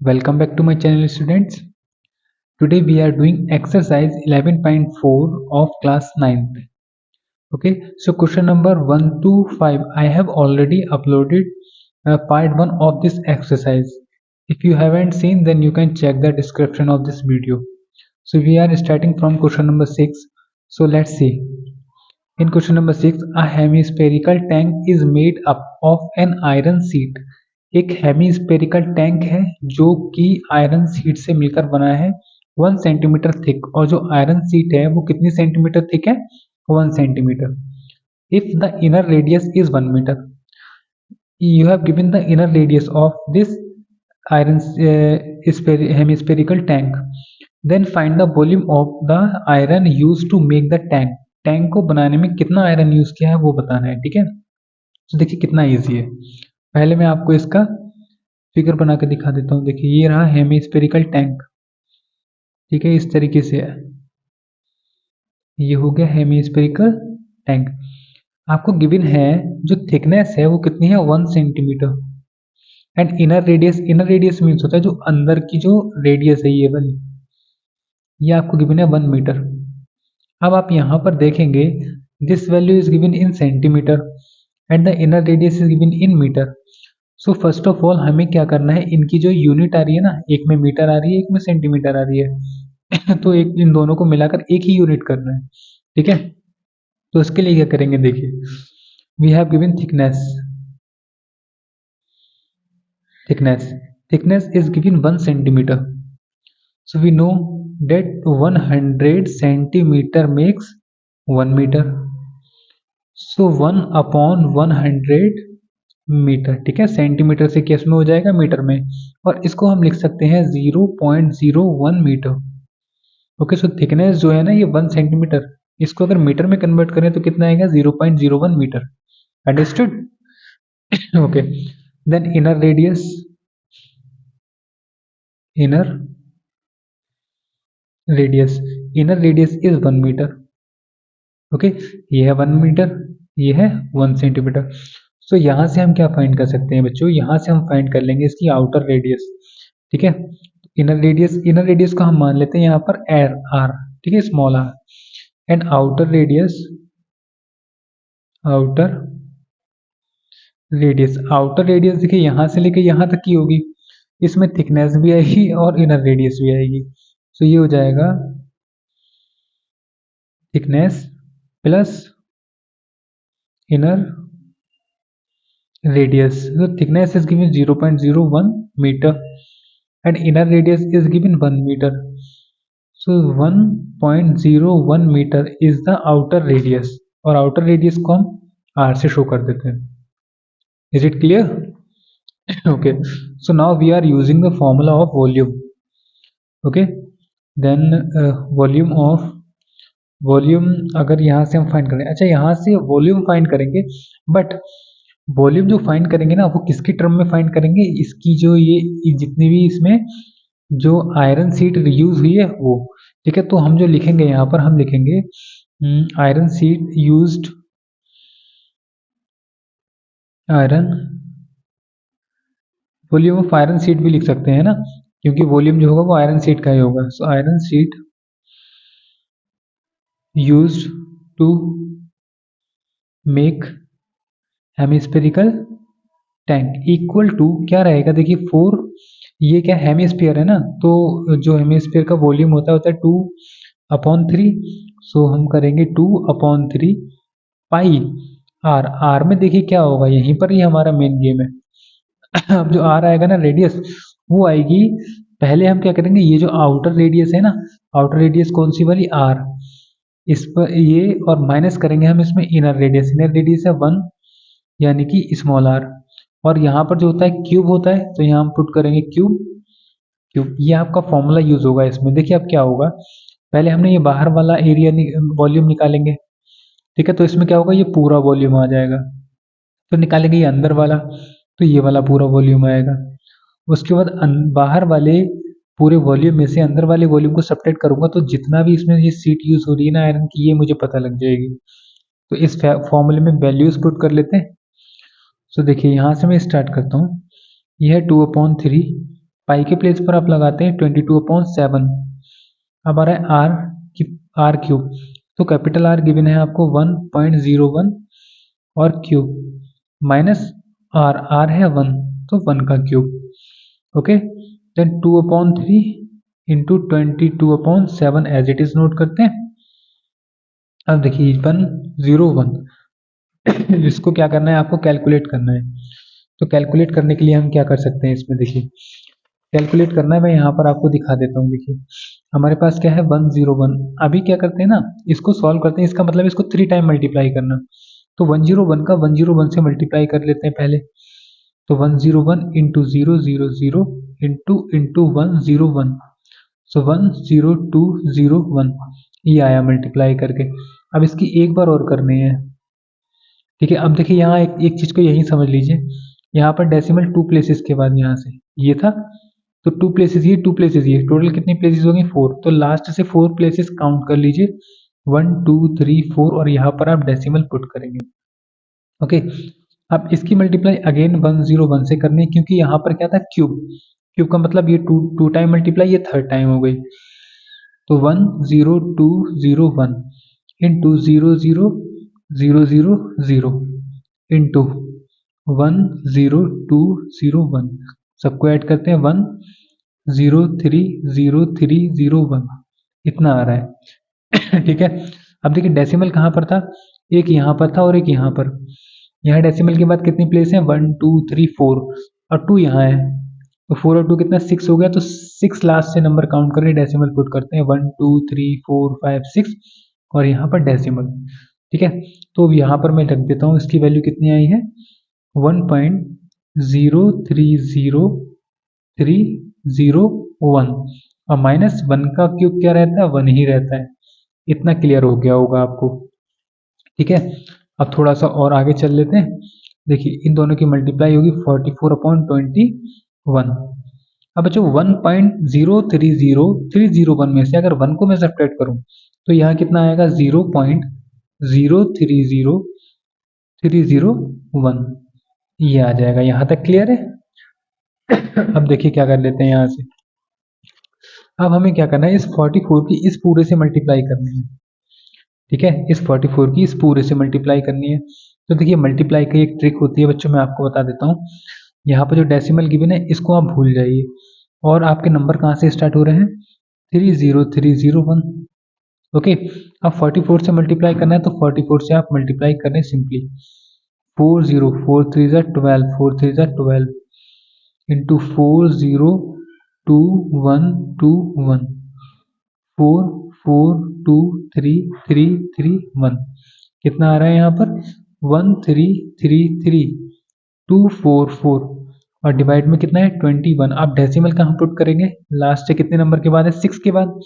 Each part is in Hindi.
Welcome back to my channel, students. Today we are doing exercise 11.4 of class 9th. Okay, so question number 1 to 5 I have already uploaded part 1 of this exercise. If you haven't seen, then you can check the description of this video. So we are starting from question number 6. So let's see. In question number 6, a hemispherical tank is made up of an iron sheet. एक हेमीस्पेरिकल टैंक है जो कि आयरन शीट से मिलकर बना है 1 सेंटीमीटर थिक, और जो आयरन शीट है वो कितनी सेंटीमीटर थिक है 1 centimetre. If the inner radius is 1 metre, you have given the inner radius of this iron hemispherical tank, then find the volume of the iron used to make the tank. Tank को बनाने में कितना आयरन यूज किया है वो बताना है. ठीक है, तो देखिए कितना इजी है. पहले मैं आपको इसका फिगर बना के दिखा देता हूँ. देखिए ये रहा हेमिस्फेरिकल टैंक. ठीक है, इस तरीके से है. ये हो गया हेमिस्फेरिकल टैंक. आपको गिवन है जो थिकनेस है वो कितनी है 1 centimetre. And inner radius means होता है जो अंदर की जो रेडियस है ये वाली, ये आपको गिवन है 1 मीटर. अब आप यहाँ पर देखेंगे this value is given in centimetre and the inner radius is given in metre. So first of all हमें क्या करना है, इनकी जो यूनिट आ रही है ना, एक में मीटर आ रही है एक में सेंटीमीटर आ रही है तो एक इन दोनों को मिलाकर एक ही यूनिट करना है. ठीक है, तो इसके लिए क्या करेंगे, देखिए we have given thickness is given 1 centimeter. So we know that 100 centimeter makes 1 meter. So 1 upon 100 metre. ठीक है, सेंटीमीटर से केस में हो जाएगा मीटर में, और इसको हम लिख सकते हैं 0.01 मीटर. ओके, सो थिकनेस जो है ना ये 1 सेंटीमीटर, इसको अगर मीटर में कन्वर्ट करें तो कितना आएगा 0.01 metre. Understood. Okay, then inner radius is 1 metre. Okay, ये है 1 मीटर, ये है 1 सेंटीमीटर. सो यहाँ से हम क्या फाइंड कर सकते हैं बच्चों, यहाँ से हम फाइंड कर लेंगे इसकी आउटर रेडियस. ठीक है, इनर रेडियस को हम मान लेते हैं यहाँ पर आर. ठीक है, small R. And outer radius देखिए यहाँ से लेके यहाँ तक की होगी. इसमें थिकनेस भी आएगी और इनर रेडियस भी आएगी. सो ये हो जाएगा thickness plus inner radius. So thickness is given 0.01 meter and inner radius is given 1 meter. So 1.01 meter is the outer radius, और outer radius को हम r से शो कर देते हैं. Is it clear? Okay, so now we are using the formula of volume. Okay, then volume अगर यहाँ से हम फाइंड करें, अच्छा यहाँ से वॉल्यूम फाइंड करेंगे, बट वॉल्यूम जो फाइंड करेंगे ना वो किसकी टर्म में फाइंड करेंगे, इसकी जो ये जितनी भी इसमें जो आयरन शीट यूज हुई है वो. ठीक है, तो हम जो लिखेंगे यहाँ पर हम लिखेंगे iron sheet used, volume of iron sheet भी लिख सकते हैं ना, क्योंकि वॉल्यूम जो होगा वो आयरन शीट का ही होगा. So iron sheet used to make hemispherical tank equal to क्या रहेगा, देखिए 4, ये क्या हेमिस्फीयर है ना, तो जो हेमिस्फीयर का वॉल्यूम होता है 2/3. सो हम करेंगे 2/3 पाई आर में देखिए क्या होगा, यहीं पर ही हमारा मेन गेम है. अब जो आर आएगा ना रेडियस, वो आएगी, पहले हम क्या करेंगे, ये जो आउटर रेडियस है ना, आउटर रेडियस कौन सी वाली आर, इस पर ये और माइनस करेंगे हम इसमें इनर रेडियस है 1 यानी कि स्मॉल आर, और यहाँ पर जो होता है क्यूब होता है, तो यहाँ हम पुट करेंगे क्यूब. ये आपका फॉर्मूला यूज होगा इसमें. देखिए अब क्या होगा, पहले हमने ये बाहर वाला एरिया वॉल्यूम निकालेंगे. ठीक है, तो इसमें क्या होगा, ये पूरा वॉल्यूम आ जाएगा. तो निकालेंगे ये अंदर वाला, तो ये वाला पूरा वॉल्यूम आएगा. उसके बाद बाहर वाले पूरे वॉल्यूम में से अंदर वाले वॉल्यूम को सब्ट्रैक्ट करूंगा, तो जितना भी इसमें ये शीट यूज हो रही है ना आयरन की, ये मुझे पता लग जाएगी. तो इस फॉर्मूले में वैल्यूज पुट कर लेते हैं. सो देखिए यहाँ से मैं स्टार्ट करता हूँ. यह है 2/3 पाई के प्लेस पर आप लगाते हैं 22/7। अब आ रहा है आर क्यूब, तो कैपिटल आर गिवन है आपको 1.01 और क्यूब माइनस आर है 1, तो 1 का cube. Okay, then 2/3 into 22/7 as it is note करते हैं। अब देखिए 101 इसको क्या करना है, आपको कैलकुलेट करना है। तो कैलकुलेट करने के लिए हम क्या कर सकते हैं, इसमें देखिए कैलकुलेट करना है, मैं यहाँ पर आपको दिखा देता हूँ। देखिए हमारे पास क्या है 101, अभी क्या करते हैं ना, इसको सॉल्व करते हैं, इसका मतलब इसको 3 टाइम मल्टीप्लाई करना। तो 101 का 101 से मल्टीप्लाई कर लेते हैं पहले। तो 101 इंटू 000 इंटू 101, सो 10201 ये आया मल्टीप्लाई करके। अब इसकी एक बार और करनी है, ठीक है। अब देखिए यहाँ एक चीज को यही समझ लीजिए, यहाँ पर डेसिमल 2 प्लेसेस के बाद यहाँ से ये था, तो 2 प्लेसेस ये 2 प्लेसेस ये, टोटल कितनी प्लेसेस होंगी 4, तो लास्ट से 4 प्लेसेस काउंट कर लीजिए 1 2 3 4 और यहाँ पर आप डेसिमल पुट करेंगे। ओके, अब इसकी मल्टीप्लाई अगेन 101 से करनी है, क्योंकि यहाँ पर क्या था क्यूब, क्यूब का मतलब ये 2 टाइम मल्टीप्लाई, ये 3rd टाइम हो गई। तो 10201 इंटू 00000 इंटू 10201, सबको ऐड करते हैं 1030301, इतना आ रहा है ठीक है। अब देखिए डेसिमल कहाँ पर था, एक यहाँ पर था और एक यहाँ पर। यहाँ डेसिमल के बाद कितनी प्लेस है 1 2 3 4 और 2 यहाँ है, तो 4 और 2 कितना 6 हो गया, तो 6 लास्ट से नंबर काउंट करके डेसिमल पुट करते हैं 1 2 3 4 5 6 और यहाँ पर डेसिमल, ठीक है। तो यहाँ पर मैं रख देता हूँ, इसकी वैल्यू कितनी आई है 1.030301 और माइनस 1 का क्यूब क्या रहता है 1 ही रहता है। इतना क्लियर हो गया होगा आपको, ठीक है। अब थोड़ा सा और आगे चल लेते हैं। देखिए इन दोनों की मल्टीप्लाई होगी 44/21। अब बच्चों 1.030301 में से अगर 1 को मैं सब्ट्रैक्ट करूं तो यहाँ कितना आएगा 0.030301, ये आ जाएगा। यहाँ तक क्लियर है। अब देखिए क्या कर लेते हैं यहाँ से, अब हमें क्या करना है, इस 44 की इस पूरे से मल्टीप्लाई करनी है, ठीक है। इस 44 की इस पूरे से मल्टीप्लाई करनी है। तो देखिए मल्टीप्लाई की एक ट्रिक होती है बच्चों, मैं आपको बता देता हूँ। यहाँ पर जो डेसिमल गिवन है इसको आप भूल जाइए और आपके नंबर कहाँ से स्टार्ट हो रहे हैं 30301। ओके, अब 44 से मल्टीप्लाई करना है, तो 44 से आप मल्टीप्लाई करें सिंपली 4 3 12 4 3 12 इंटू 402121 442331, कितना आ रहा है यहाँ पर 1333244 और डिवाइड में कितना है 21। आप डेसिमल कहाँ पुट करेंगे, लास्ट से कितने नंबर के बाद है 6 के बाद,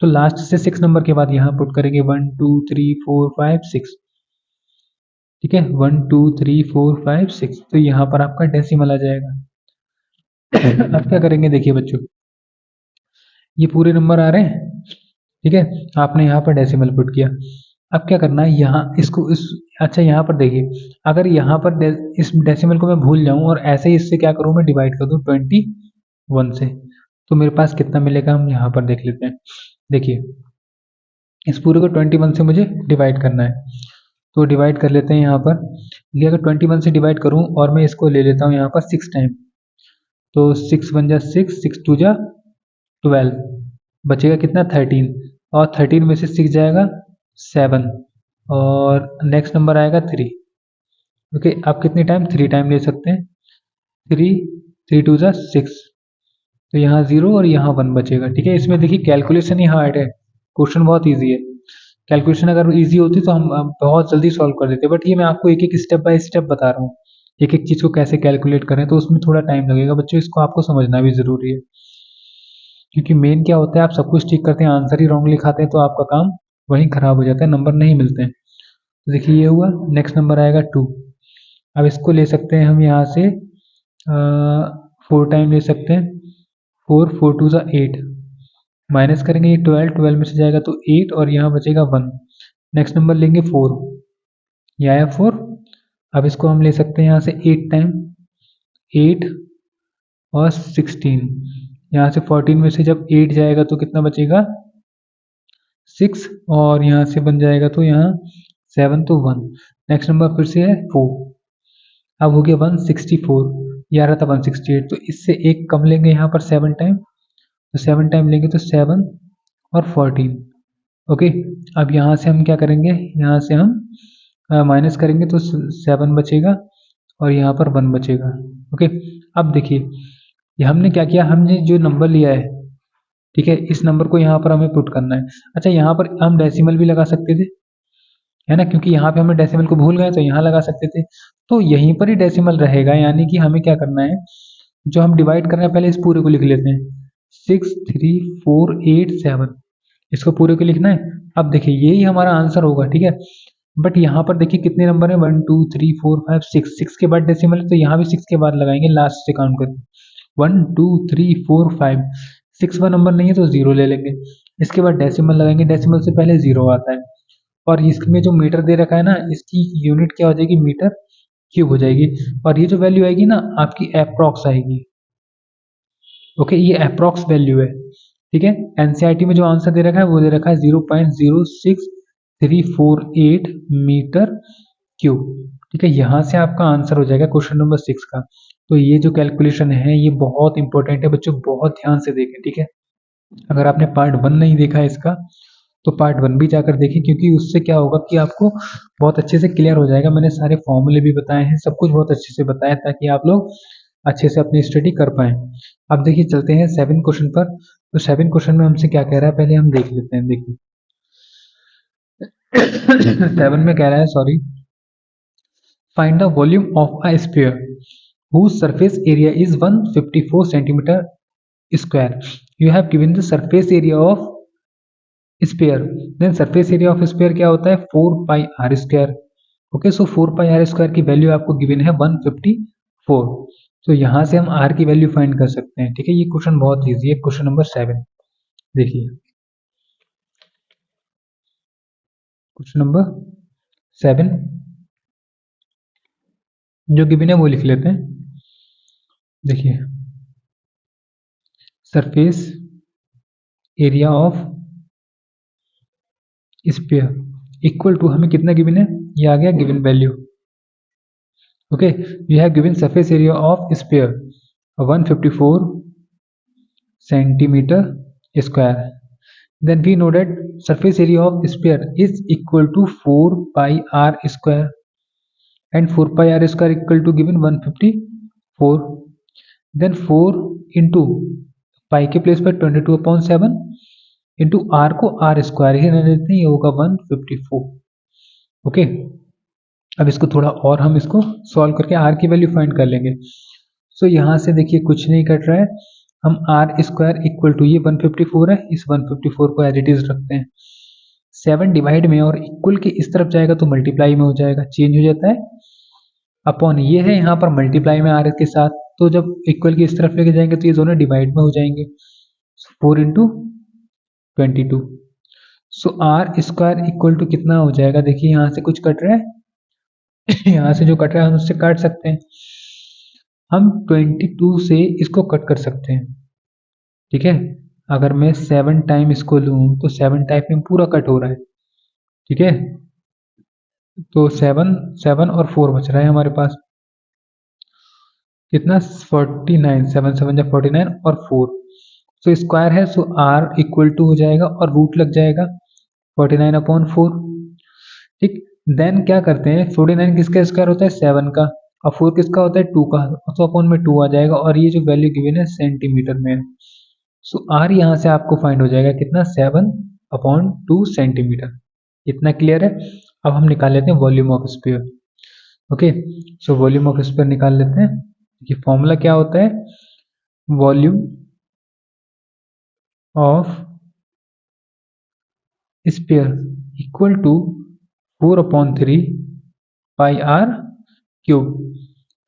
तो लास्ट से 6 नंबर के बाद यहाँ पुट करेंगे 1 2 3 4 5 6, ठीक है 1 2 3 4 5 6, तो यहाँ पर आपका डेसिमल आ जाएगा। अब क्या करेंगे देखिए बच्चों, ये पूरे नंबर आ रहे हैं, ठीक है, आपने यहाँ पर डेसिमल पुट किया। अब क्या करना है, यहाँ इसको इस अच्छा यहाँ पर देखिए, अगर यहाँ पर इस डेसिमल को मैं भूल जाऊं और ऐसे ही इससे क्या करूं मैं डिवाइड कर दूं 21 से, तो मेरे पास कितना मिलेगा हम यहाँ पर देख लेते हैं। देखिए इस पूरे को 21 से मुझे डिवाइड करना है, तो डिवाइड कर लेते हैं यहाँ पर। ये अगर 21 से डिवाइड करूँ और मैं इसको ले लेता हूँ यहाँ पर 6 टाइम, तो 6 1 जा 6 6 2 जा 12, बचेगा कितना 13 और 13 में से 6 जाएगा 7 और नेक्स्ट नंबर आएगा 3। ओके, आप कितने टाइम 3 टाइम ले सकते हैं, 3 3 2 जा 6, तो यहाँ 0 और यहाँ 1 बचेगा, ठीक है। इसमें देखिए कैलकुलेशन ही हार्ड है, क्वेश्चन बहुत ईजी है। कैलकुलेशन अगर इजी होती तो हम बहुत जल्दी सॉल्व कर देते, बट ये मैं आपको एक एक स्टेप बाय स्टेप बता रहा हूँ, एक एक चीज़ को कैसे कैलकुलेट करें, तो उसमें थोड़ा टाइम लगेगा बच्चों, इसको आपको समझना भी ज़रूरी है। क्योंकि मेन क्या होता है, आप सब कुछ ठीक करते हैं आंसर ही रॉन्ग लिखाते हैं तो आपका काम वहीं खराब हो जाता है, नंबर नहीं मिलते हैं। तो देखिए ये हुआ, नेक्स्ट नंबर आएगा 2। अब इसको ले सकते हैं हम यहाँ से 4 टाइम ले सकते हैं, 4 4 2 जा 8, माइनस करेंगे ये 12 12 में से जाएगा तो 8 और यहाँ बचेगा 1। नेक्स्ट नंबर लेंगे 4, ये आया 4। अब इसको हम ले सकते हैं यहाँ से 8 टाइम, 8 और 16, यहाँ से 14 में से जब 8 जाएगा तो कितना बचेगा 6, और यहाँ से बन जाएगा तो यहाँ 7 तो 1। नेक्स्ट नंबर फिर से है 4, अब हो गया 164, ये आ रहा था 168, तो इससे एक कम लेंगे यहाँ पर 7 टाइम, तो 7 टाइम लेंगे तो 7 और 14। ओके, अब यहाँ से हम क्या करेंगे, यहाँ से हम माइनस करेंगे तो 7 बचेगा और यहाँ पर 1 बचेगा। ओके, अब देखिए ये हमने क्या किया, हमने जो नंबर लिया है, ठीक है, इस नंबर को यहाँ पर हमें पुट करना है। अच्छा, यहाँ पर हम डेसिमल भी लगा सकते थे, है ना, क्योंकि यहाँ पे हमें डेसिमल को भूल गए तो यहाँ लगा सकते थे, तो यहीं पर ही डेसिमल रहेगा। यानी कि हमें क्या करना है, जो हम डिवाइड कर रहे हैं पहले इस पूरे को लिख लेते हैं, 63487, इसको पूरे को लिखना है। अब देखिए यही हमारा आंसर होगा, ठीक है, बट यहाँ पर देखिए कितने नंबर है, 1 2 3 4 5 6, 6 के बाद डेसिमल है तो यहाँ भी 6 के बाद लगाएंगे, लास्ट से काउंट करके 1 2 3 4 5, 6 का नंबर नहीं है तो 0 ले लेंगे, इसके बाद डेसिमल लगाएंगे, डेसिमल से पहले 0 आता है, और इसमें जो मीटर दे रखा है ना, इसकी यूनिट क्या हो जाएगी, मीटर क्यूब हो जाएगी, और ये जो वैल्यू आएगी ना आपकी अप्रॉक्स आएगी। ओके, ये अप्रॉक्स वैल्यू है, ठीक है। एनसीईआरटी में जो आंसर दे रखा है वो दे रखा है 0.06348 मीटर क्यूब, ठीक है। यहाँ से आपका आंसर हो जाएगा क्वेश्चन नंबर 6 का। तो ये जो कैलकुलेशन है ये बहुत इंपॉर्टेंट है बच्चों, बहुत ध्यान से देखें, ठीक है। अगर आपने पार्ट 1 नहीं देखा है इसका तो पार्ट 1 भी जाकर देखें, क्योंकि उससे क्या होगा कि आपको बहुत अच्छे से क्लियर हो जाएगा। मैंने सारे फॉर्मूले भी बताए हैं, सब कुछ बहुत अच्छे से बताया ताकि आप लोग अच्छे से अपनी स्टडी कर पाएं। अब देखिए चलते हैं 7 क्वेश्चन पर। तो 7 क्वेश्चन में हमसे क्या कह रहा है पहले हम देख लेते हैं। देखिए 7 में कह रहा है, sorry, find the volume of a sphere whose surface area is 154 centimeter square. You have given the surface area of sphere. Then surface area of sphere क्या होता है, 4 pi r square. ओके, सो 4 pi r स्क्वायर की वैल्यू आपको गिवन है 154। तो यहाँ से हम r की वैल्यू फाइंड कर सकते हैं, ठीक है। ये क्वेश्चन बहुत इजी है, क्वेश्चन नंबर 7। देखिए क्वेश्चन नंबर 7 जो गिवन है वो लिख लेते हैं। देखिए surface area of sphere equal to, हमें कितना गिवन है, ये आ गया given value. Okay, you have given surface area of sphere 154 centimetre square. Then we know that surface area of sphere is equal to 4 pi r square, and 4 pi r square equal to given 154. Then 4 into pi के प्लेस पर 22/7 इंटू r को r स्क्वायर ही रहने देते हैं, ये होगा 154। ओके, अब इसको थोड़ा और हम इसको सॉल्व करके r की वैल्यू फाइंड कर लेंगे। सो यहाँ से देखिए कुछ नहीं कट रहा है, हम आर स्क्वायर इक्वल टू, ये 154 है, इस 154 को एज इट इज रखते हैं। 7 डिवाइड में और इक्वल के इस तरफ जाएगा तो मल्टीप्लाई में हो जाएगा, चेंज हो जाता है, अपॉन ये है यहाँ पर मल्टीप्लाई में आर के साथ, तो जब इक्वल की इस तरफ लेके जाएंगे तो ये दोनों डिवाइड में हो जाएंगे, 4 into 22। So R square equal to कितना हो जाएगा, देखिए यहाँ से कुछ कट रहा है यहाँ से जो कट रहा है हम उससे काट सकते हैं, हम 22 से इसको कट कर सकते हैं, ठीक है। अगर मैं 7 टाइम इसको लूँ तो 7 टाइम में पूरा कट हो रहा है, ठीक है। तो 7 और 4 बच रहा है हमारे पास, कितना 49, 7 7 जा 49 और 4, तो स्क्वायर है, सो आर इक्वल टू हो जाएगा और रूट लग जाएगा 49/4, ठीक। देन क्या करते हैं, 49 किसका स्क्वायर होता है, 7 का, और 4 किसका होता है, 2 का, तो अपॉन में 2 आ जाएगा, और ये जो वैल्यू गिवन है सेंटीमीटर में है। सो आर यहाँ से आपको फाइंड हो जाएगा कितना, 7/2 सेंटीमीटर। इतना क्लियर है। अब हम निकाल लेते हैं volume of sphere. Okay, so volume of sphere निकाल लेते हैं। ये फॉर्मूला क्या होता है, volume of sphere equal to 4/3 pi R cube.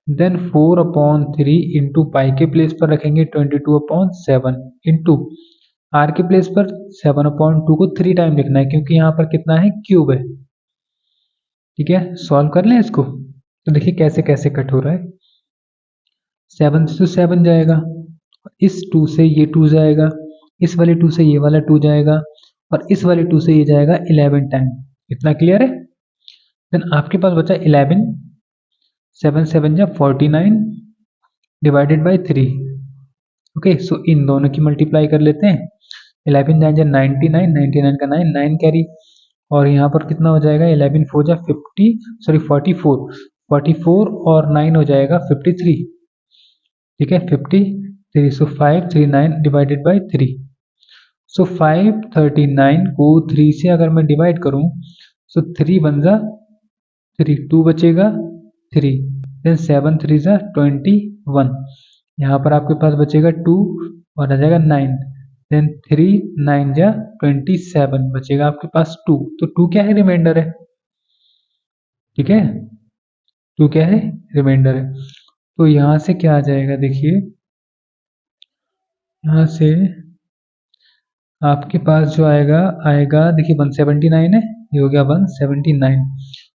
Then 4/3 into pi के प्लेस पर रखेंगे 22/7 इंटू आर के प्लेस पर 7/2 को 3 टाइम लिखना है, क्योंकि यहाँ पर कितना है, क्यूब है, ठीक है। सॉल्व कर लें इसको, तो देखिए कैसे कैसे कट हो रहा है, 7 से 7 जाएगा इस 2 से ये 2 जाएगा, इस वाले 2 से ये वाला 2 जाएगा और इस वाले 2 से ये जाएगा 11 टाइम। इतना क्लियर है? देन आपके पास बचा 11, 7 7 जा 49 डिवाइडेड बाई 3। ओके, सो इन दोनों की मल्टीप्लाई कर लेते हैं। 11 9 जा 99, 99 का 9, 9 कैरी, और यहाँ पर कितना हो जाएगा, 11 4 जा 44, 44 और 9 हो जाएगा 53। ठीक है, 53, सो 539 डिवाइडेड बाई 3। सो 539 को 3 से अगर मैं डिवाइड करूं, सो 3 बन जा 3, 2 बचेगा 3, देन 7 3 जा 21, यहाँ पर आपके पास बचेगा 2 और आ जाएगा 9, देन 3 9 जा 27, बचेगा आपके पास 2। तो 2 क्या है, रिमाइंडर है। ठीक है, 2 क्या है, रिमाइंडर है। तो यहाँ से क्या आ जाएगा, देखिए यहाँ से आपके पास जो आएगा देखिए 179 है, ये हो गया 179,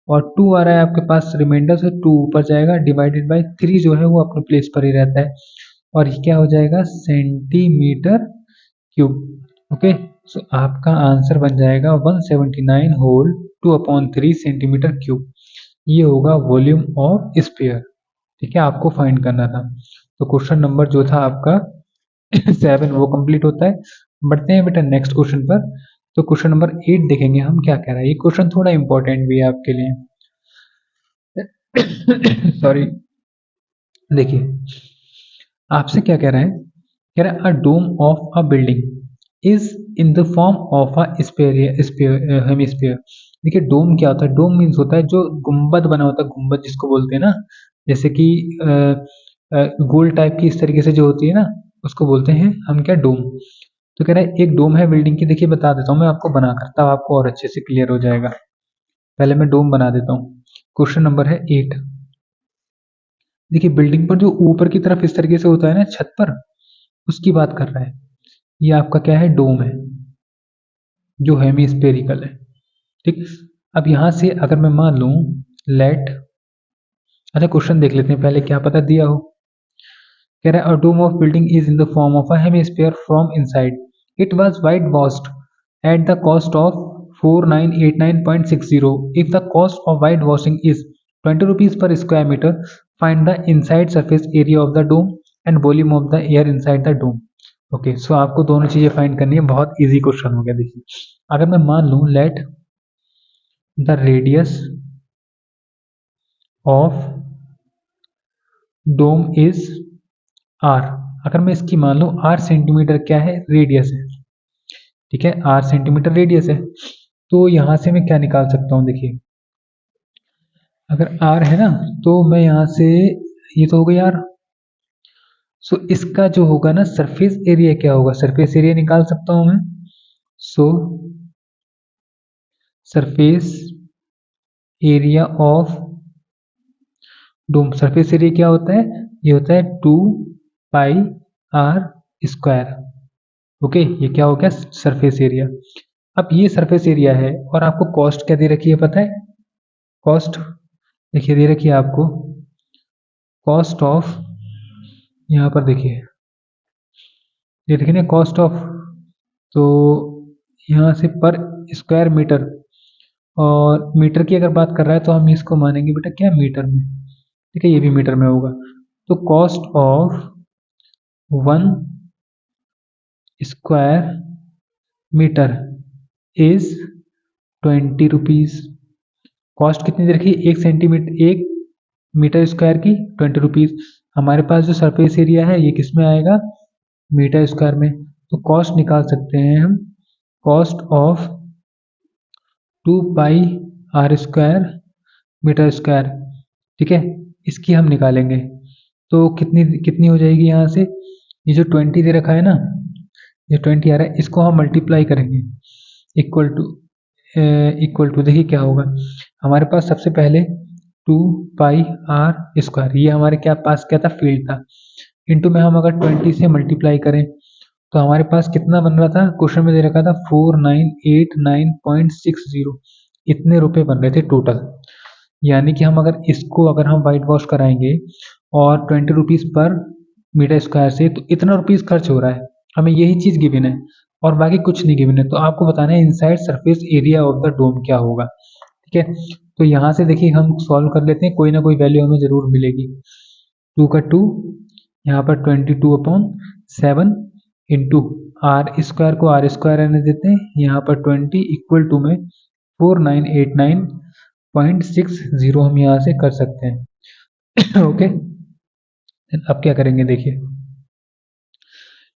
और 2 आ रहा है आपके पास रिमाइंडर, से 2 ऊपर जाएगा, डिवाइडेड बाय 3 जो है वो अपने प्लेस पर ही रहता है, और ये क्या हो जाएगा, सेंटीमीटर क्यूब। ओके, सो आपका आंसर बन जाएगा 179 होल 2/3 सेंटीमीटर क्यूब। ये होगा वॉल्यूम ऑफ स्फीयर। ठीक है, आपको फाइंड करना था। तो क्वेश्चन नंबर जो था आपका 7 वो कंप्लीट होता है। बढ़ते हैं बेटा नेक्स्ट क्वेश्चन पर। तो क्वेश्चन नंबर 8 देखेंगे हम क्या कह रहा है। ये क्वेश्चन थोड़ा इंपॉर्टेंट भी है आपके लिए। सॉरी, देखिए आपसे क्या कह रहा है, कह रहा है a dome of a building is in the form of a hemisphere. देखिए डोम क्या होता है, डोम मीन्स होता है जो गुंबद बना होता है, गुंबद जिसको बोलते हैं ना, जैसे कि गोल टाइप की इस तरीके से जो होती है ना, उसको बोलते हैं हम क्या, डोम। तो कह रहा है एक डोम है बिल्डिंग की। देखिए बता देता हूँ मैं आपको बना कर, तब आपको और अच्छे से क्लियर हो जाएगा। पहले मैं डोम बना देता हूँ। क्वेश्चन नंबर है 8। देखिए बिल्डिंग पर जो ऊपर की तरफ इस तरीके से होता है ना छत पर, उसकी बात कर रहा है। ये आपका क्या है, डोम है जो हेमिस्फेरिकल है। ठीक, अब यहां से अगर मैं मान लूं लेट, अच्छा क्वेश्चन देख लेते हैं पहले, क्या पता दिया हो। कह रहा है a dome of building is in the form of a hemisphere from inside, it was white washed at the cost of 4989.60. If the cost of whitewashing is 20 rupees per square meter, find the inside surface area of the dome and volume of the air inside the dome. Okay, so आपको दोनों चीजें फाइंड करनी है। बहुत इजी क्वेश्चन हो गया। देखिए अगर मैं मान लूं let the radius of dome is R, अगर मैं इसकी मान लूं आर सेंटीमीटर क्या है, रेडियस है। ठीक है, आर सेंटीमीटर रेडियस है। तो यहां से मैं क्या निकाल सकता हूं, देखिए अगर आर है ना, तो मैं यहां से, ये तो हो गई आर, सो इसका जो होगा ना सरफेस एरिया क्या होगा, सरफेस एरिया निकाल सकता हूं मैं। So surface area of dome, surface area क्या होता है, ये होता है 2 पाई r²। ओके, ये क्या हो गया, सरफेस एरिया। अब ये सरफेस एरिया है और आपको कॉस्ट क्या दे रखी है पता है, कॉस्ट देखिए दे रखी है आपको, कॉस्ट ऑफ, यहाँ पर देखिए ये देखिए ना कॉस्ट ऑफ, तो यहाँ से पर स्क्वायर मीटर, और मीटर की अगर बात कर रहा है तो हम इसको मानेंगे बेटा क्या, मीटर में। ठीक है, ये भी मीटर में होगा। तो cost of 1 square metre is 20 rupees. Cost कितनी दे रखी है, 1 सेंटीमीटर 1 मीटर स्क्वायर की 20 रुपीज। हमारे पास जो सरफेस एरिया है ये किस में आएगा, मीटर स्क्वायर में। तो कॉस्ट निकाल सकते हैं हम, cost of 2 pi r² metre square. ठीक है, इसकी हम निकालेंगे तो कितनी कितनी हो जाएगी, यहाँ से ये जो 20 दे रखा है ना, ये 20 आ रहा है, इसको हम मल्टीप्लाई करेंगे इक्वल टू देखिए क्या होगा हमारे पास, सबसे पहले 2 पाई r², ये हमारे क्या पास क्या था, फील्ड था, इनटू में हम अगर 20 से मल्टीप्लाई करें तो हमारे पास कितना बन रहा था, क्वेश्चन में दे रखा था 4989.60, इतने रुपए बन रहे थे टोटल। यानी कि हम अगर इसको अगर हम वाइट वॉश कराएंगे और 20 रुपीज पर मीटर स्क्वायर से, तो इतना रुपीस खर्च हो रहा है, हमें यही चीज गिवन है और बाकी कुछ नहीं गिवन है। तो आपको बताना है inside surface area of the dome क्या होगा। ठीक है, तो यहाँ से देखिए हम सॉल्व कर लेते हैं, कोई ना कोई वैल्यू हमें जरूर मिलेगी। 2 का 2, यहाँ पर 22/7 इंटू आर स्क्वायर को आर स्क्वायर रहने देते हैं, यहाँ पर 20 इक्वल टू में 4989.60 हम यहाँ से कर सकते हैं। ओके, अब क्या करेंगे देखिए,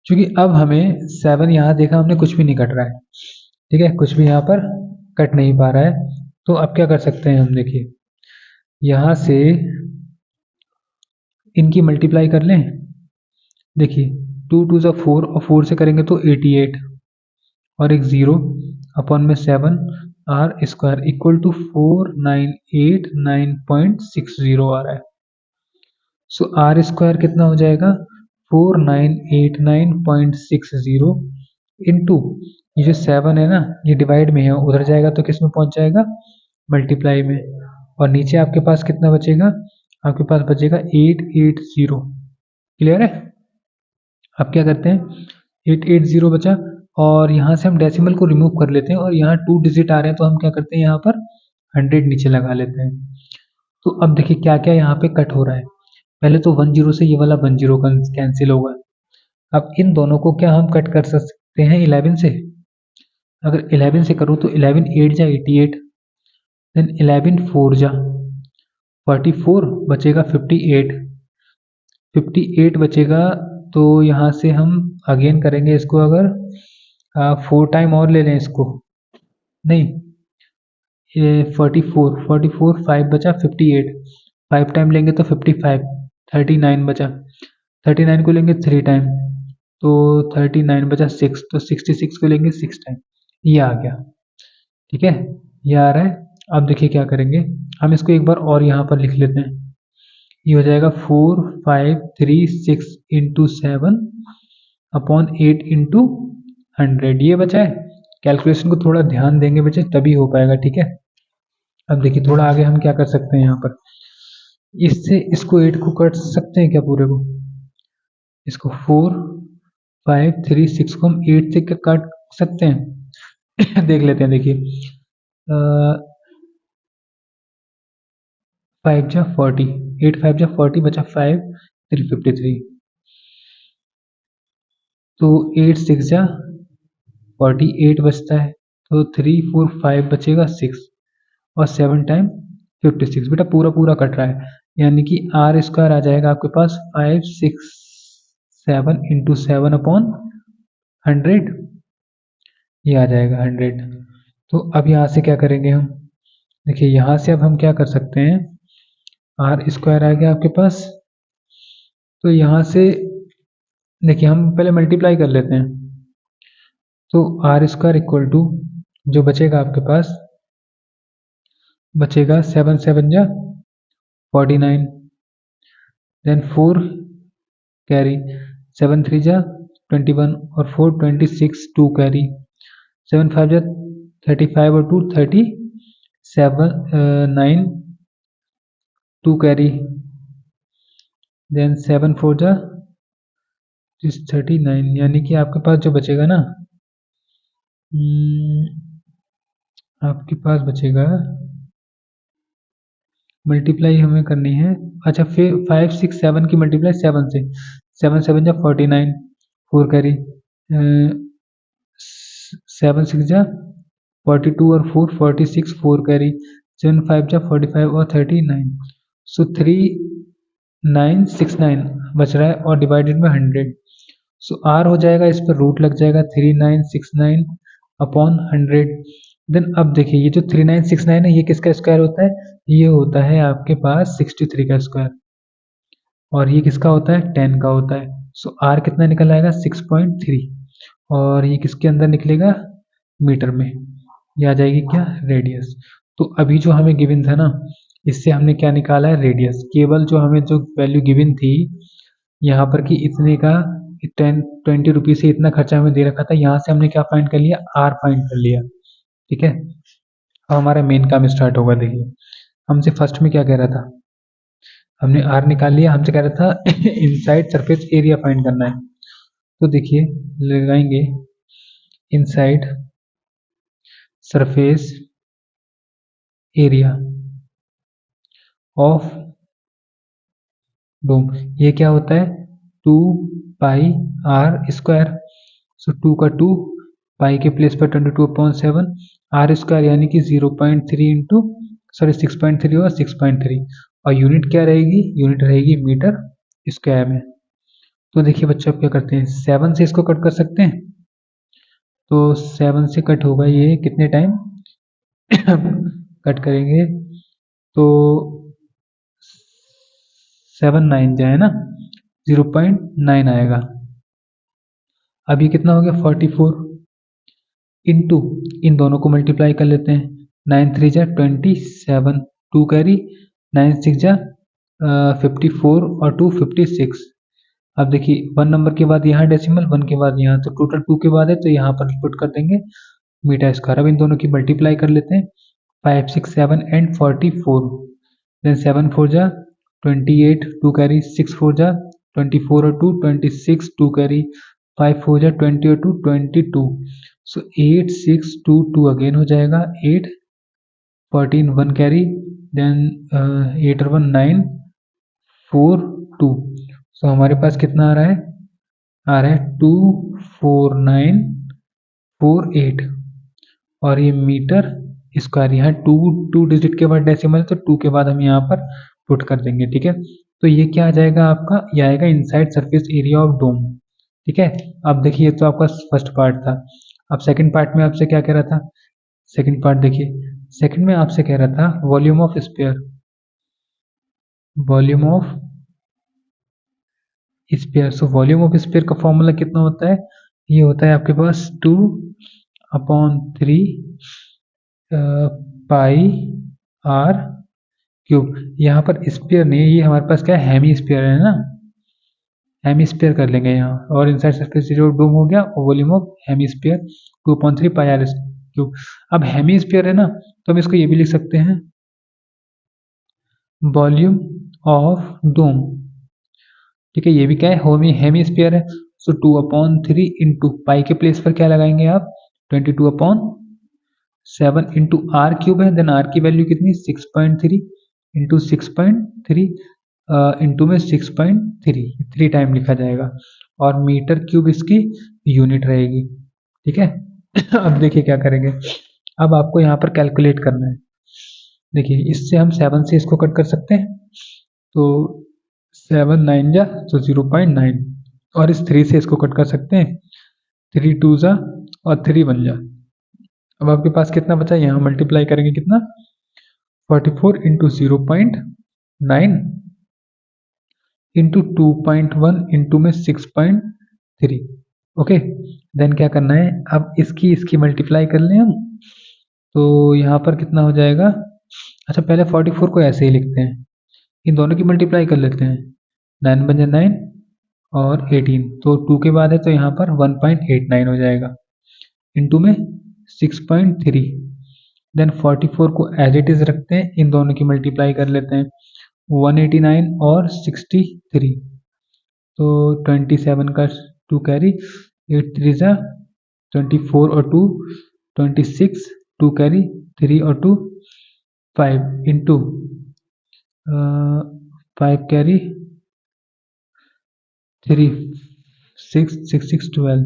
क्योंकि अब हमें 7 यहाँ देखा हमने कुछ भी नहीं कट रहा है, ठीक है, कुछ भी यहाँ पर कट नहीं पा रहा है। तो अब क्या कर सकते हैं हम, देखिए यहाँ से इनकी मल्टीप्लाई कर लें। देखिए 2 2 ज़ा 4 और 4 से करेंगे तो 88 और एक 0 अपॉन में 7 आर स्क्वायर इक्वल टू 4989.60 आ रहा है। सो आर स्क्वायर कितना हो जाएगा 4989.60 इंटू ये जो 7 है ना, ये डिवाइड में है, उधर जाएगा तो किस में पहुंच जाएगा, मल्टीप्लाई में, और नीचे आपके पास कितना बचेगा, आपके पास बचेगा 880। क्लियर है। अब क्या करते हैं, 880 बचा और यहाँ से हम डेसिमल को रिमूव कर लेते हैं और यहाँ 2 डिजिट आ रहे हैं तो हम क्या करते हैं, यहाँ पर 100 नीचे लगा लेते हैं। तो अब देखिए क्या क्या यहाँ पे कट हो रहा है। पहले तो 10 से ये वाला 10 कैंसिल होगा। अब इन दोनों को क्या हम कट कर सकते हैं 11 से। अगर 11 से करूँ तो 11 8 जा 88, देन 11 4 जा 44, बचेगा 58 बचेगा। तो यहाँ से हम अगेन करेंगे इसको, अगर 4 टाइम और ले लें इसको, नहीं ये 44 5 बचा 58, 5 टाइम लेंगे तो 55, 39 बचा, 39 को लेंगे 3 टाइम तो 39 बचा 6, तो 66 को लेंगे 6 टाइम, ये आ गया। ठीक है, ये आ रहा है। अब देखिए क्या करेंगे, हम इसको एक बार और यहाँ पर लिख लेते हैं। ये हो जाएगा 4536 इंटू 7 अपॉन 8 इंटू 100, ये बचा है। कैलकुलेशन को थोड़ा ध्यान देंगे बच्चे तभी हो पाएगा। ठीक है, अब देखिए थोड़ा आगे हम क्या कर सकते हैं, यहाँ पर इससे इसको 8 को काट सकते हैं क्या पूरे को, इसको 4536 को हम 8 से क्या काट सकते हैं। देख लेते हैं, देखिए 5 जा 40, 8 5 जा 40 बचा 5 353, तो 8 6 जा 48 बचता है, तो 3 4 5 बचेगा 6 और 7 टाइम 56, बेटा पूरा पूरा कट रहा है, यानी कि आर स्क्वायर आ जाएगा आपके पास 567 इंटू 7 अपॉन 100, ये आ जाएगा 100। तो अब यहाँ से क्या करेंगे हम, देखिए यहाँ से अब हम क्या कर सकते हैं, आर स्क्वायर आ गया आपके पास, तो यहाँ से देखिए हम पहले मल्टीप्लाई कर लेते हैं। तो आर स्क्वायर इक्वल टू जो बचेगा आपके पास, बचेगा 7 7 जा 49, देन 4 कैरी, 7 3 जा 21 और 4 26, 2 कैरी, 7 5 जा 35 और 2 37, 9 2 कैरी, देन 7 4 जा 39, यानी कि आपके पास जो बचेगा ना, आपके पास बचेगा, मल्टीप्लाई हमें करनी है, अच्छा फिर 5 6 7 की मल्टीप्लाई 7 से, 7 7 जा 49, 4 कैरी, 7 6 जा 42 और 4 46, 4 कैरी, 7 5 जा 45 और 39, सो 3969 बच रहा है और डिवाइडेड में 100, सो आर हो जाएगा, इस पर रूट लग जाएगा 3969 अपॉन 100। देन अब देखिए ये जो 3969 है ये किसका स्क्वायर होता है, ये होता है आपके पास 63 का स्क्वायर, और ये किसका होता है 10 का होता है। सो आर कितना निकल आएगा 6.3, और ये किसके अंदर निकलेगा, मीटर में, ये आ जाएगी क्या, रेडियस। तो अभी जो हमें गिवन था ना, इससे हमने क्या निकाला है, रेडियस। केवल जो हमें जो वैल्यू गिवन थी यहाँ पर कि इतने का 20 रुपीज से इतना खर्चा हमें दे रखा था, यहाँ से हमने क्या फाइंड कर लिया, आर फाइंड कर लिया। ठीक है, अब हमारा मेन काम स्टार्ट होगा। देखिए हमसे फर्स्ट में क्या कह रहा था, हमने आर निकाल लिया, हमसे कह रहा था इनसाइड सरफेस एरिया फाइंड करना है। तो देखिए लगाएंगे inside surface area of dome. ये क्या होता है, 2 पाई r²। सो 2 का 2, पाई के प्लेस पर 22/7 r² यानी कि 0.3 इंटू 6.3 और 6.3, और यूनिट क्या रहेगी, यूनिट रहेगी मीटर स्क्वायर में। तो देखिए बच्चों आप क्या करते हैं, 7 से इसको कट कर सकते हैं। तो 7 से कट होगा ये कितने टाइम कट करेंगे तो 7 9 जाए ना, 0.9 आएगा। अब ये कितना हो गया 44 इंटू, इन दोनों को मल्टीप्लाई कर लेते हैं, 9 3 जा 27, 2 कैरी, 9 6 जा 54 और 2 56। अब देखिए 1 नंबर के बाद यहाँ डेसिमल, 1 के बाद यहाँ, तो टोटल 2 के बाद है तो यहाँ पर पुट कर देंगे मीटर स्क्वायर। अब इन दोनों की मल्टीप्लाई कर लेते हैं, 5 6 7 एंड 44, देन 7 4 जा 28, 2 कैरी, 6 4 जा 24 और 2 26, 2 कैरी, 5 4 जा 20 और 2 22। सो 8 6 2 2 अगेन हो जाएगा, 8 14 1 कैरी, देन 8 और 1 9 4 2। सो हमारे पास कितना आ रहा है, 2 4 9 4 8, और ये मीटर स्क्वायर। यहाँ 2 डिजिट के बाद डेसिमल, तो 2 के बाद हम यहाँ पर पुट कर देंगे। ठीक है, तो ये क्या आ जाएगा आपका, ये आएगा inside surface area of dome. ठीक है, अब देखिए तो आपका फर्स्ट पार्ट था। अब सेकंड पार्ट में आपसे क्या कह रहा था, सेकंड पार्ट देखिए, सेकंड में आपसे कह रहा था volume of sphere, volume of sphere. So volume of sphere का फॉर्मूला कितना होता है, ये होता है आपके पास 2/3 पाई r क्यूब। यहाँ पर स्फीयर नहीं है, ये हमारे पास क्या है, हेमी स्फीयर है ना, हेमी स्फीयर कर लेंगे यहाँ, और inside surface area of dome हो गया, और volume of hemisphere 2/3 pi r cube. अब हेमी स्फीयर है ना, तो हम इसको ये भी लिख सकते हैं वॉल्यूम ऑफ डोम। ठीक है, ये भी क्या है, हेमी स्फीयर है। सो 2/3 इंटू पाई के प्लेस पर क्या लगाएंगे आप, 22/7 इंटू आर क्यूब है, देन आर की वैल्यू कितनी 6.3 इंटू 6.3 इंटू में 6.3, 3 टाइम लिखा जाएगा, और मीटर क्यूब इसकी यूनिट रहेगी। ठीक है अब देखिए क्या करेंगे, अब आपको यहाँ पर कैलकुलेट करना है। देखिए इससे हम 7 से इसको कट कर सकते हैं, तो 7 9 जा तो 0.9, और इस 3 से इसको कट कर सकते हैं, 3 2 जा और 3 1 जा। अब आपके पास कितना बचा, यहाँ मल्टीप्लाई करेंगे कितना, 44 इंटू 0.9 इंटू 2.1 इंटू में 6.3। ओके, देन क्या करना है, अब इसकी मल्टीप्लाई कर लें हम, तो यहाँ पर कितना हो जाएगा, अच्छा पहले 44 को ऐसे ही लिखते हैं, इन दोनों की मल्टीप्लाई कर लेते हैं, 9 बन जाए 9 और 18, तो 2 के बाद है तो यहाँ पर 1.89 हो जाएगा, इंटू में 6.3, देन 44 को एज इट इज रखते हैं, इन दोनों की मल्टीप्लाई कर लेते हैं, 189 और 63, तो 27 का 2 कैरी, 8 3 जा 24 और 2 26, 2 कैरी, 3 और 2 5 इंटू 5 कैरी 3 6 6 6 12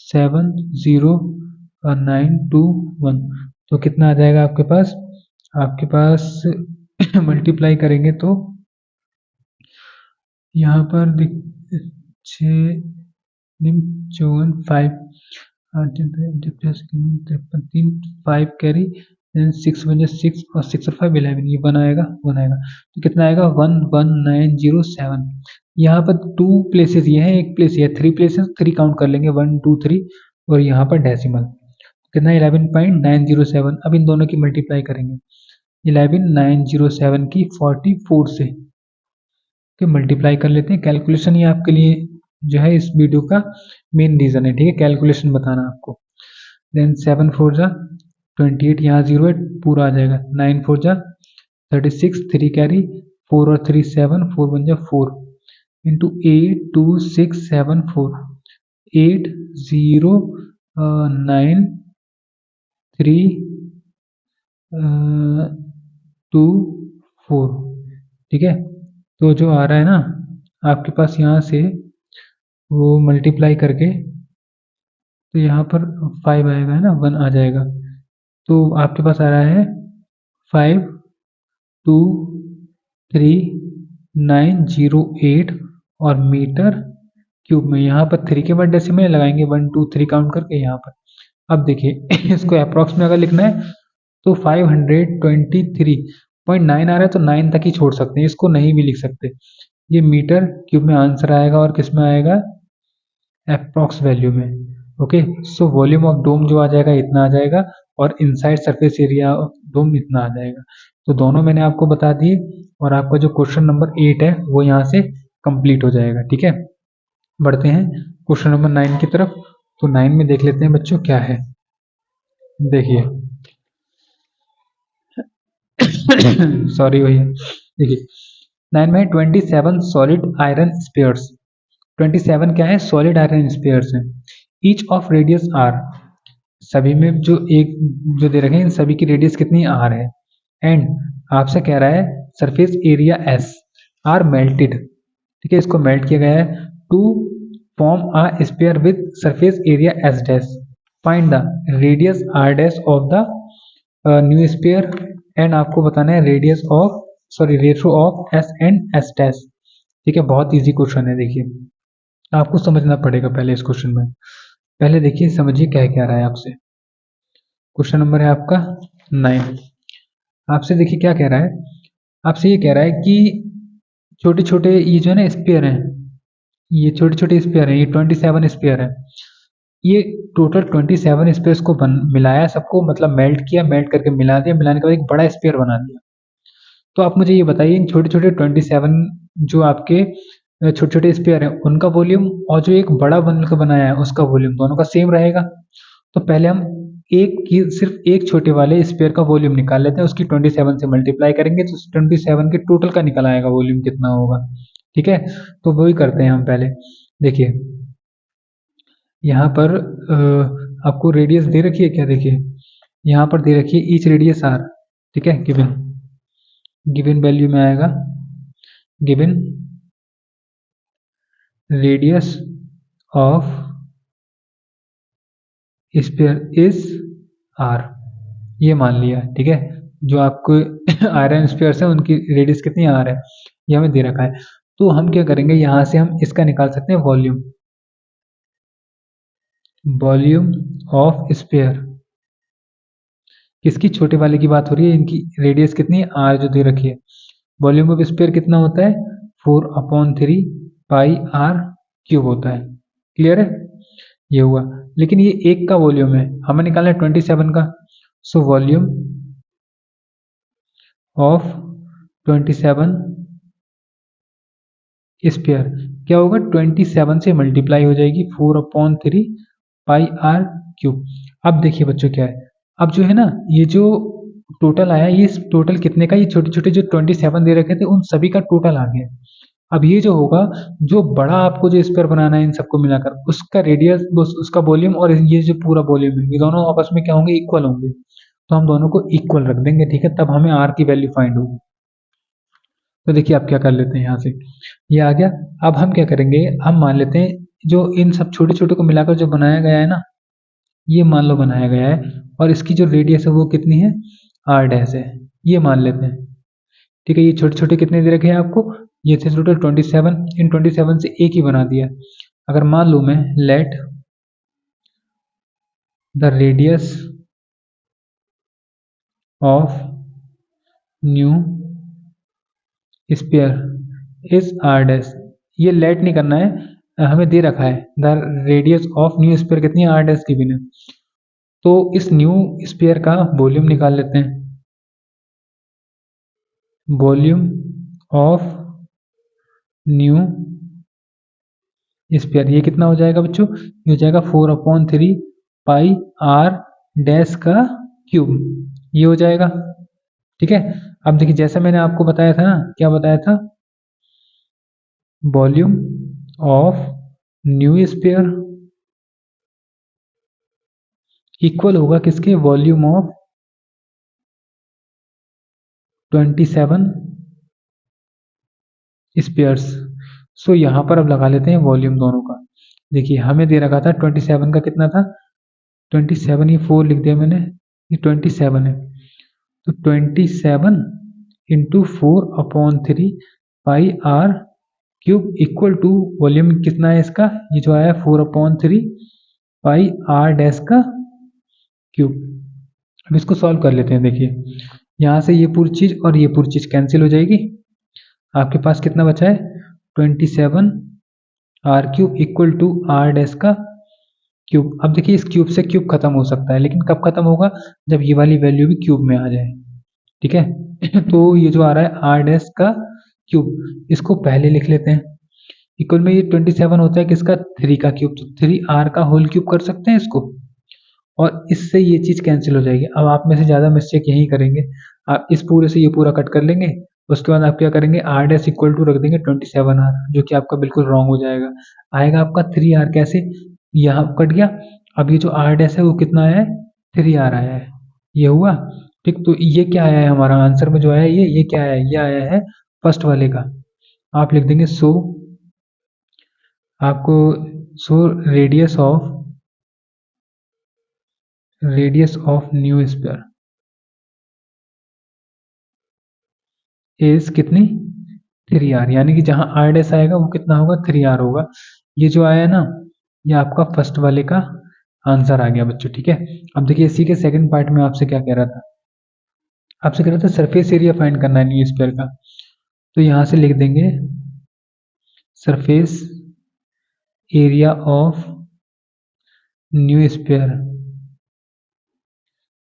7 0 और 9 2 1, तो कितना आ जाएगा आपके पास मल्टीप्लाई करेंगे तो यहाँ पर 6 54 5 3 5 कैरी, देन 6 बजे 6 और 6 और 5 11, ये 1 आएगा, तो कितना आएगा 11907। यहाँ पर 2 प्लेसेस ये है, एक प्लेस ये है, 3 प्लेसेस, 3 काउंट कर लेंगे 1 2 3, और यहाँ पर डेसिमल कितना 11.907। अब इन दोनों की मल्टीप्लाई करेंगे, 11907 की 44 से के मल्टीप्लाई कर लेते हैं। कैलकुलेशन ये आपके लिए जो है इस वीडियो का मेन रीजन है, ठीक है, कैलकुलेशन बताना आपको। देन 7 4 जा 28, यहाँ 0 है, पूरा आ जाएगा, 9 4 जा 36, 3 कैरी, 4 और 3 7, 4 बन जाए 4 इंटू 8 2 6 7 4 8 0 9 3 2 4। ठीक है, तो जो आ रहा है ना आपके पास यहाँ से वो मल्टीप्लाई करके, तो यहाँ पर 5 आएगा, है ना, 1 आ जाएगा। तो आपके पास आ रहा है 5 2 3 9 0 8 और मीटर क्यूब में। यहाँ पर 3 के बाद डेसिमल लगाएंगे, 1 2 3 काउंट करके यहाँ पर। अब देखिए इसको अप्रॉक्स में अगर लिखना है तो 523.9 आ रहा है, तो 9 तक ही छोड़ सकते हैं, इसको नहीं भी लिख सकते। ये मीटर क्यूब में आंसर आएगा और किस में आएगा, अप्रॉक्स वैल्यू में। Okay, so volume of dome जो आ जाएगा इतना आ जाएगा, और inside surface area of dome इतना आ जाएगा। तो दोनों मैंने आपको बता दिए, और आपका जो क्वेश्चन नंबर 8 है वो यहाँ से कंप्लीट हो जाएगा। ठीक है, बढ़ते हैं क्वेश्चन नंबर 9 की तरफ। तो 9 में देख लेते हैं बच्चों क्या है। देखिए सॉरी भैया, देखिए 9 में 27 सॉलिड आयरन स्पेयर्स। 27 क्या है, सॉलिड आयरन स्पेयर्स हैं। ईच ऑफ रेडियस आर, सभी में जो एक जो दे रखे हैं इन सभी की रेडियस कितनी आर है। एंड आपसे कह रहा है surface area S are melted. ठीक है, इसको मेल्ट किया गया है to form a sphere with surface area S dash. Find the radius R dash of the new sphere, and आपको बताना है radius of ratio of S and S dash. ठीक है, बहुत इजी क्वेश्चन है। देखिए आपको समझना पड़ेगा पहले इस क्वेश्चन में। पहले देखिए समझिए क्या कह रहा है आपसे। क्वेश्चन नंबर है आपका 9। आपसे देखिए क्या कह रहा है, आपसे ये कह रहा है कि छोटे छोटे ये जो है ना स्पेयर हैं, ये छोटे छोटे स्पेयर हैं, ये 27 स्पेयर है। ये टोटल 27 स्पेयर्स को मिलाया सबको, मतलब मेल्ट किया, मेल्ट करके मिला दिया, मिलाने के बाद एक बड़ा स्पेयर बना दिया। तो आप मुझे ये बताइए इन छोटे छोटे 27 जो आपके छोटे छोटे स्पेयर हैं उनका वॉल्यूम और जो एक बड़ा बनकर बनाया है उसका वॉल्यूम दोनों का सेम रहेगा। तो पहले हम एक की सिर्फ एक छोटे वाले स्पेयर का वॉल्यूम निकाल लेते हैं, उसकी 27 से मल्टीप्लाई करेंगे तो 27 के टोटल का निकल आएगा वॉल्यूम कितना होगा। ठीक है, तो वही करते हैं हम पहले। देखिए यहाँ पर आपको रेडियस दे रखी है क्या, देखिए यहाँ पर दे रखी है ईच रेडियस आर। ठीक है, गिवन वैल्यू में आएगा, given radius of sphere is R, ये मान लिया। ठीक है, जो आपको आयरन स्पेयर्स है उनकी रेडियस कितनी आर है ये हमें दे रखा है। तो हम क्या करेंगे, यहाँ से हम इसका निकाल सकते हैं वॉल्यूम, वॉल्यूम ऑफ स्पेयर। किसकी, छोटे वाले की बात हो रही है, इनकी रेडियस कितनी है आर जो दे रखी है। वॉल्यूम ऑफ स्पेयर कितना होता है 4/3 पाई आर क्यूब होता है। क्लियर है, ये हुआ। लेकिन ये एक का वॉल्यूम है, हमें निकालना है 27 का। सो वॉल्यूम ऑफ 27 स्पेयर क्या होगा, 27 से मल्टीप्लाई हो जाएगी 4/3 पाई आर क्यूब। अब देखिए बच्चों क्या है, अब जो है ना ये जो टोटल आया, ये टोटल कितने का, ये छोटे छोटे जो 27 दे रखे थे उन सभी का टोटल आ गया। अब ये जो होगा, जो बड़ा आपको जो स्पेयर बनाना है इन सबको मिलाकर, उसका रेडियस, उसका वॉल्यूम और ये जो पूरा वॉल्यूम है ये दोनों आपस में क्या होंगे, इक्वल होंगे। तो हम दोनों को इक्वल रख देंगे। ठीक है, तब हमें आर की वैल्यू फाइंड होगी। तो देखिए आप क्या कर लेते हैं, यहाँ से ये आ गया। अब हम क्या करेंगे, हम मान लेते हैं जो इन सब छोटे छोटे को मिलाकर जो बनाया गया है ना, ये मान लो बनाया गया है, और इसकी जो रेडियस है वो कितनी है, आर डैश है, ये मान लेते हैं। ठीक है, ये छोटे छोटे कितने दे रखे हैं आपको, ये थे टोटल 27, इन 27 से एक ही बना दिया। अगर मान लूँ मैं, let the radius of new sphere is R dash, ये लेट नहीं करना है, हमें दे रखा है the radius of new sphere कितनी है, आर डैश की भी। तो इस न्यू स्पेयर का वॉल्यूम निकाल लेते हैं, वॉल्यूम ऑफ न्यू स्पेयर ये कितना हो जाएगा बच्चों, ये हो जाएगा 4/3 पाई आर डैश का क्यूब, ये हो जाएगा। ठीक है, अब देखिए जैसा मैंने आपको बताया था ना, क्या बताया था, volume of new sphere equal होगा किसके, वॉल्यूम ऑफ 27 स्पेयर्स। सो यहाँ पर अब लगा लेते हैं वॉल्यूम दोनों का। देखिए हमें दे रखा था 27 का कितना था, 27, ये 4 लिख दिया मैंने, ये 27 है, तो 27 into 4/3 pi R cube equal to volume कितना है इसका, ये जो आया 4/3 पाई आर डैश का क्यूब। अब इसको सॉल्व कर लेते हैं। देखिए यहाँ से ये पूरी चीज और ये पूरी चीज कैंसिल हो जाएगी, आपके पास कितना बचा है, 27 R cube equal to R dash का क्यूब। अब देखिए इस क्यूब से क्यूब खत्म हो सकता है, लेकिन कब खत्म होगा, जब ये वाली वैल्यू भी क्यूब में आ जाए, ठीक है। तो ये जो आ रहा है आर डैश का क्यूब, इसको पहले लिख लेते हैं। इक्वल में ये 27 होता है किसका, 3 का क्यूब, तो 3r का होल क्यूब कर सकते हैं इसको, और इससे ये चीज कैंसिल हो जाएगी। अब आप में से ज्यादा मिस्टेक यही करेंगे, आप इस पूरे से ये पूरा कट कर लेंगे, उसके बाद आप क्या करेंगे, आर डैश इक्वल टू रख देंगे 27r, जो कि आपका बिल्कुल रॉन्ग हो जाएगा। आएगा आपका 3r, कैसे, यहाँ कट गया। अब ये जो आर डैश है वो कितना आया है, 3r आया है, ये हुआ ठीक। तो ये क्या आया है हमारा आंसर में जो आया है, ये क्या आया है, ये आया है फर्स्ट वाले का। आप लिख देंगे सो, आपको so radius of new sphere is कितनी, 3r, यानी कि जहां r डैश आएगा वो कितना होगा, 3r होगा। ये जो आया है ना, ये आपका फर्स्ट वाले का आंसर आ गया बच्चों, ठीक है। अब देखिए इसी के सेकंड पार्ट में आपसे क्या कह रहा था, आपसे कह रहा था सरफेस एरिया फाइंड करना है न्यू स्फीयर का। तो यहां से लिख देंगे surface area of new sphere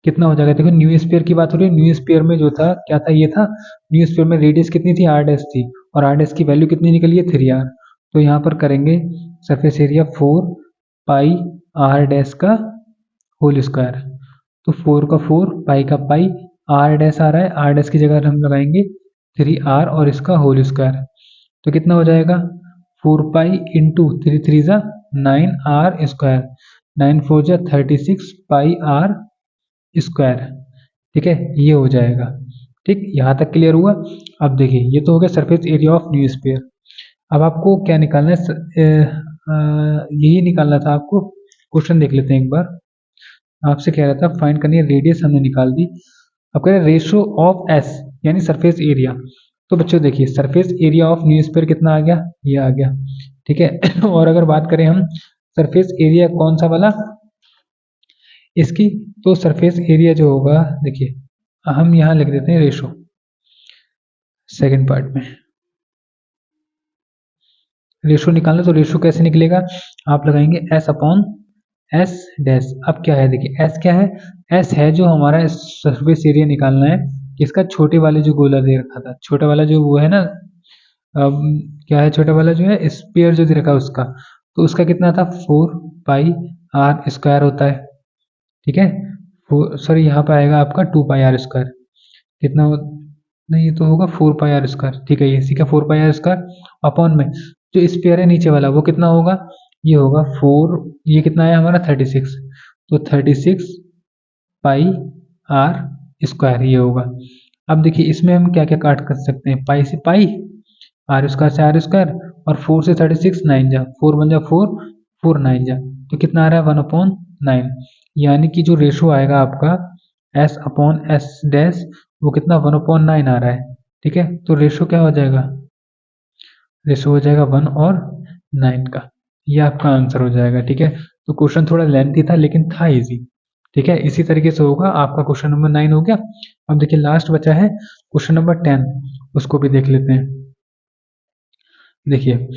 कितना हो जाएगा। देखो न्यू स्फीयर की बात हो रही है, न्यू स्फीयर में जो था क्या था, ये था, न्यू स्फीयर में रेडियस कितनी थी, आर डैश थी, और आर डैश की वैल्यू कितनी निकली है, 3r। तो यहाँ पर करेंगे surface area 4 pi R dash का होल स्क्वायर। तो 4 का 4, पाई का पाई, आर डैश आ रहा है, आर डैश की जगह हम लगाएंगे 3r और इसका होल स्क्वायर। तो कितना हो जाएगा, 4 पाई इंटू 3 3 जा 9r स्क्वायर, 9 4 जा 36 पाई आर स्क्वायर, ठीक है, ये हो जाएगा। ठीक, यहाँ तक क्लियर हुआ। अब देखिए ये तो हो गया surface area of new sphere. अब आपको क्या निकालना है, यही निकालना था आपको। क्वेश्चन देख लेते हैं एक बार, आपसे कह रहा था फाइंड करनी है रेडियस, हमने निकाल दी। अब कह रहे हैं रेशियो ऑफ एस, यानी सरफेस एरिया। तो बच्चों देखिए surface area of new sphere कितना आ गया, ये आ गया, ठीक है। और अगर बात करें हम सरफेस एरिया कौन सा वाला इसकी, तो सरफेस एरिया जो होगा, देखिए हम यहाँ लिख देते हैं रेशो सेकंड पार्ट में। रेशो निकालना, तो रेशो कैसे निकलेगा, आप लगाएंगे एस अपॉन एस डैश। अब क्या है, देखिए एस क्या है, एस है जो हमारा सरफेस एरिया निकालना है, इसका छोटे वाले जो गोला दे रखा था, छोटा वाला जो वो है ना, अब क्या है छोटा वाला जो है स्पेयर जो दे रखा है उसका, तो उसका कितना था 4 पाई आर स्क्वायर होता है, ठीक है। सॉरी यहाँ पे आएगा आपका 2 पाई आर स्क्वायर, कितना नहीं, ये तो होगा 4 पाई आर स्क्वायर, ठीक है, ये इसी का 4 पाई आर स्क्वायर अपॉन में जो स्पेयर है नीचे वाला वो कितना होगा, ये होगा 4, ये कितना है हमारा 36, तो 36 पाई आर स्क्वायर ये होगा। अब देखिए इसमें हम क्या क्या काट कर सकते हैं, पाई से पाई, आर स्क्वायर से आर स्क्वायर, और 4 से 36 9 जा 4 1 जा 4, 4 9 जा, तो कितना आ रहा है 1/9, यानी कि जो रेशो आएगा आपका एस अपॉन एस डैश वो कितना 1/9 आ रहा है, ठीक है। तो रेशो क्या हो जाएगा, रेशो हो जाएगा 1 और 9 का, ये आपका आंसर हो जाएगा, ठीक है। तो क्वेश्चन थोड़ा लेंथी था लेकिन था इजी, ठीक है। इसी तरीके से होगा आपका क्वेश्चन नंबर 9 हो गया। अब देखिए लास्ट बचा है क्वेश्चन नंबर 10, उसको भी देख लेते हैं। देखिए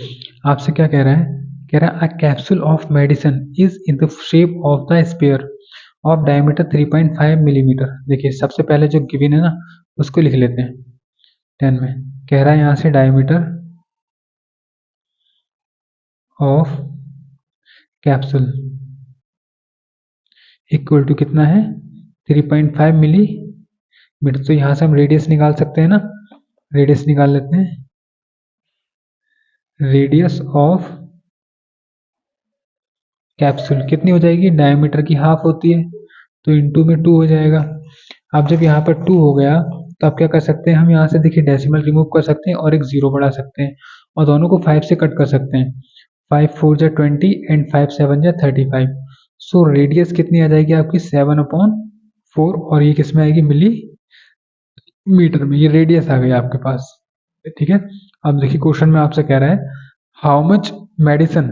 आपसे क्या कह रहा है, कह रहा है a capsule of medicine is in the shape of the sphere of diameter 3.5 millimetre. देखिए सबसे पहले जो गिवन है ना उसको लिख लेते हैं 10 में। कह रहा है यहाँ से diameter of capsule equal to कितना है 3.5 मिली मीटर, तो यहाँ से हम रेडियस निकाल सकते हैं ना, रेडियस निकाल लेते हैं। रेडियस ऑफ कैप्सूल कितनी हो जाएगी, डायमीटर की हाफ होती है, तो इंटू में 2 हो जाएगा। अब जब यहाँ पर 2 हो गया तो आप क्या कर सकते हैं, हम यहाँ से देखिए डेसिमल रिमूव कर सकते हैं और एक 0 बढ़ा सकते हैं और दोनों को 5 से कट कर सकते हैं। 5 4 जा 20 एंड 5 7 जा 35। सो रेडियस कितनी आ जाएगी आपकी 7/4 और ये किस में आएगी, मिली मीटर में। ये रेडियस आ गई आपके पास, ठीक है। अब देखिए क्वेश्चन में आपसे कह रहा है how much medicine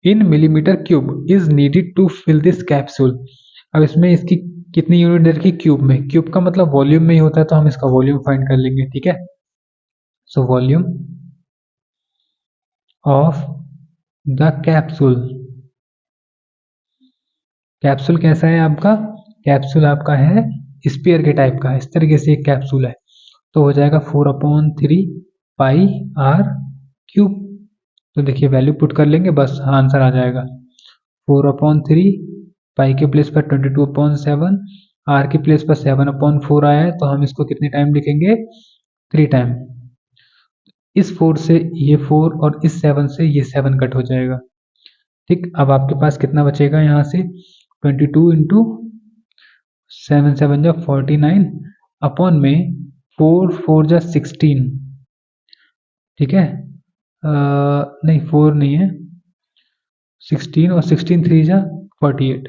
in millimetre cube is needed to fill this capsule. अब इसमें इसकी कितनी यूनिट दे रखी, क्यूब में। क्यूब का मतलब वॉल्यूम में ही होता है, तो हम इसका वॉल्यूम फाइंड कर लेंगे, ठीक है। सो volume of the capsule, capsule कैसा है आपका, कैप्सूल आपका है स्फीयर के टाइप का, इस तरीके से एक कैप्सूल है, तो हो जाएगा 4/3 पाई आर क्यूब। तो देखिए वैल्यू पुट कर लेंगे, बस आंसर आ जाएगा 4/3 पाई के प्लेस पर 22/7, आर के प्लेस पर 7/4 आया है, तो हम इसको कितने टाइम लिखेंगे, 3 टाइम। इस 4 से ये 4 और इस 7 से ये 7 कट हो जाएगा, ठीक। अब आपके पास कितना बचेगा, यहाँ से 22 इंटू 7 7 जा 49 अपॉन में 4 4 जा 16, ठीक है। नहीं 4 नहीं है, 16 और 16 3 जा 48,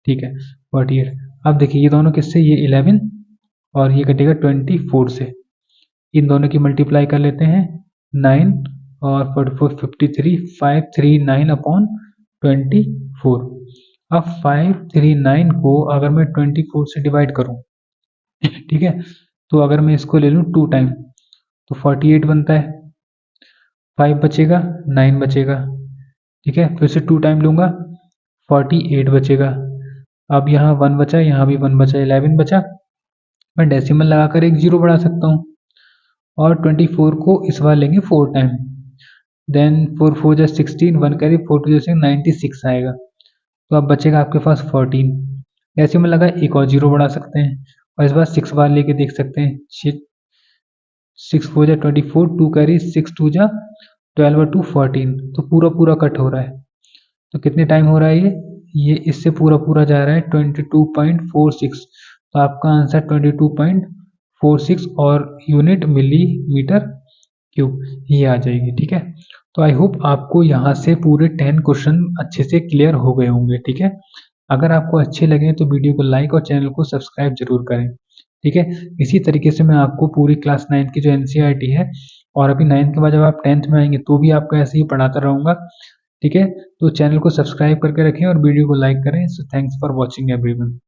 ठीक है 48। अब देखिए ये दोनों किससे, ये 11 और ये कटेगा 24 से, इन दोनों की मल्टीप्लाई कर लेते हैं 9 और 44 53 539 अपॉन 24। अब 539 को अगर मैं 24 से डिवाइड करूं, ठीक है, तो अगर मैं इसको ले लूं 2 टाइम तो 48 बनता है, 5 बचेगा 9 बचेगा, ठीक है। फिर से 2 टाइम लूंगा 48 बचेगा। अब यहाँ 1 बचा, यहाँ भी 1 बचा, 11 बचा। मैं डेसिमल लगाकर एक 0 बढ़ा सकता हूँ और 24 को इस बार लेंगे 4 टाइम, देन 4 4 जा 16, 1 कैरी 4 2 जा 96 आएगा। तो अब बचेगा आपके पास 14, डेसिमल लगा एक और 0 बढ़ा सकते हैं और इस बार 6 बार लेके देख सकते हैं। 6 4 जा 24, 2 कैरी 6 2 जा 12 और 2 14, तो पूरा पूरा कट हो रहा है। तो कितने टाइम हो रहा है ये इससे पूरा पूरा जा रहा है 22.46, तो आपका आंसर 22.46 और यूनिट मिलीमीटर क्यूब ये आ जाएगी, ठीक है। तो आई होप आपको यहाँ से पूरे 10 क्वेश्चन अच्छे से क्लियर हो गए होंगे, ठीक है। अगर आपको अच्छे लगे तो वीडियो को लाइक और चैनल को सब्सक्राइब जरूर करें, ठीक है। इसी तरीके से मैं आपको पूरी क्लास 9 की जो NCERT है, और अभी 9 के बाद जब आप 10th में आएंगे तो भी आपको ऐसे ही पढ़ाता रहूँगा, ठीक है। तो चैनल को सब्सक्राइब करके रखें और वीडियो को लाइक करें। So thanks for watching everyone.